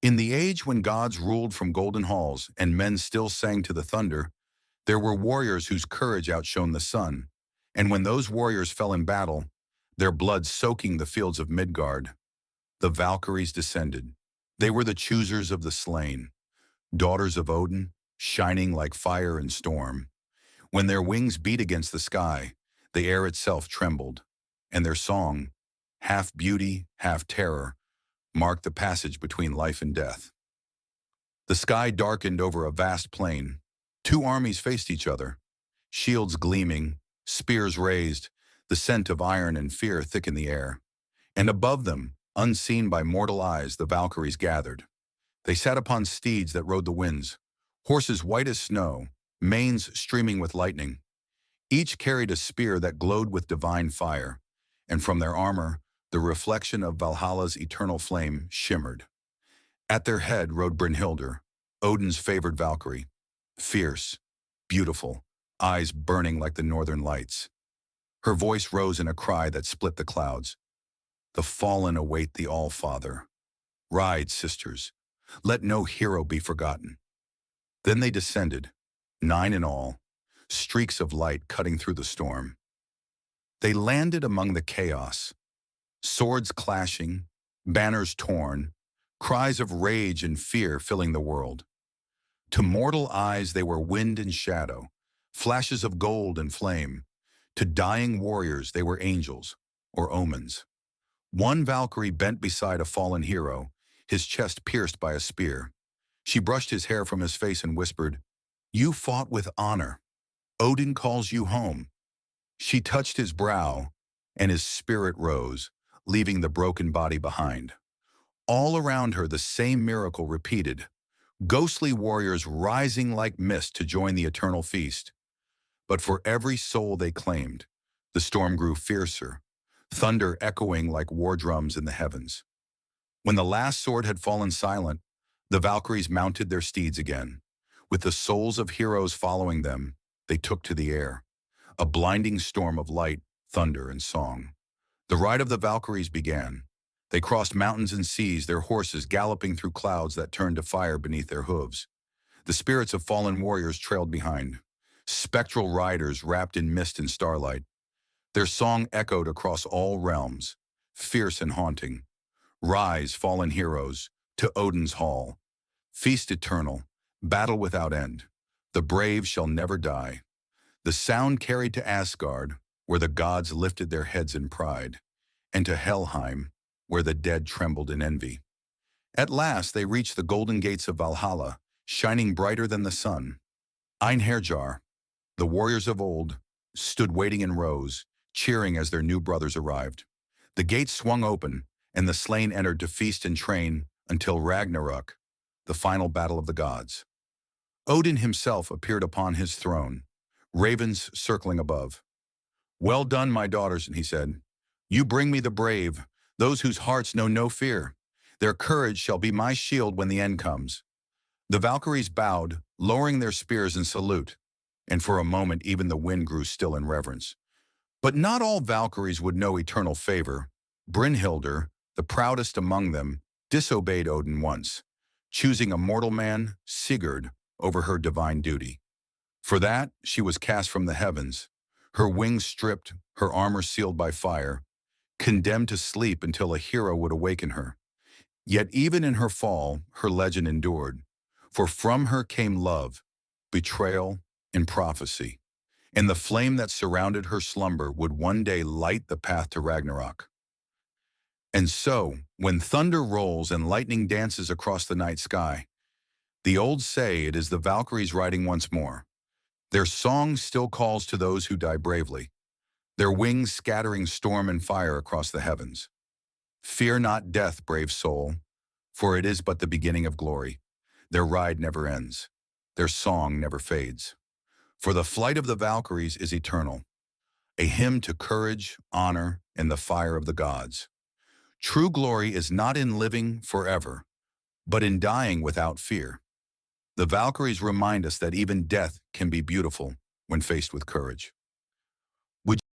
In the age when gods ruled from golden halls and men still sang to the thunder, there were warriors whose courage outshone the sun. And when those warriors fell in battle, their blood soaking the fields of Midgard, the Valkyries descended. They were the choosers of the slain, daughters of Odin, shining like fire and storm. When their wings beat against the sky, the air itself trembled, and their song, half beauty, half terror, marked the passage between life and death. The sky darkened over a vast plain. Two armies faced each other, shields gleaming, spears raised, the scent of iron and fear thick in the air. And above them, unseen by mortal eyes, the Valkyries gathered. They sat upon steeds that rode the winds, horses white as snow, manes streaming with lightning. Each carried a spear that glowed with divine fire, and from their armor, the reflection of Valhalla's eternal flame shimmered. At their head rode Brynhildr, Odin's favored Valkyrie, fierce, beautiful, eyes burning like the northern lights. Her voice rose in a cry that split the clouds. The fallen await the All-Father. Ride, sisters. Let no hero be forgotten. Then they descended, 9 in all, streaks of light cutting through the storm. They landed among the chaos, swords clashing, banners torn, cries of rage and fear filling the world. To mortal eyes they were wind and shadow, flashes of gold and flame. To dying warriors they were angels, or omens. One Valkyrie bent beside a fallen hero, his chest pierced by a spear. She brushed his hair from his face and whispered, "You fought with honor. Odin calls you home." She touched his brow, and his spirit rose, leaving the broken body behind. All around her the same miracle repeated, ghostly warriors rising like mist to join the eternal feast. But for every soul they claimed, the storm grew fiercer, thunder echoing like war drums in the heavens. When the last sword had fallen silent, the Valkyries mounted their steeds again. With the souls of heroes following them, they took to the air, a blinding storm of light, thunder, and song. The ride of the Valkyries began. They crossed mountains and seas, their horses galloping through clouds that turned to fire beneath their hooves. The spirits of fallen warriors trailed behind, spectral riders wrapped in mist and starlight. Their song echoed across all realms, fierce and haunting. Rise, fallen heroes, to Odin's hall. Feast eternal, battle without end. The brave shall never die. The sound carried to Asgard, where the gods lifted their heads in pride, and to Helheim, where the dead trembled in envy. At last they reached the golden gates of Valhalla, shining brighter than the sun. Einherjar, the warriors of old, stood waiting in rows, cheering as their new brothers arrived. The gates swung open, and the slain entered to feast and train until Ragnarok, the final battle of the gods. Odin himself appeared upon his throne, ravens circling above. "Well done, my daughters," he said. "You bring me the brave, those whose hearts know no fear. Their courage shall be my shield when the end comes." The Valkyries bowed, lowering their spears in salute, and for a moment even the wind grew still in reverence. But not all Valkyries would know eternal favor. Brynhildr, the proudest among them, disobeyed Odin once, choosing a mortal man, Sigurd, over her divine duty. For that, she was cast from the heavens, her wings stripped, her armor sealed by fire, condemned to sleep until a hero would awaken her. Yet even in her fall, her legend endured, for from her came love, betrayal, and prophecy, and the flame that surrounded her slumber would one day light the path to Ragnarok. And so, when thunder rolls and lightning dances across the night sky, the old say it is the Valkyries riding once more. Their song still calls to those who die bravely, their wings scattering storm and fire across the heavens. Fear not death, brave soul, for it is but the beginning of glory. Their ride never ends. Their song never fades. For the flight of the Valkyries is eternal, a hymn to courage, honor, and the fire of the gods. True glory is not in living forever, but in dying without fear. The Valkyries remind us that even death can be beautiful when faced with courage.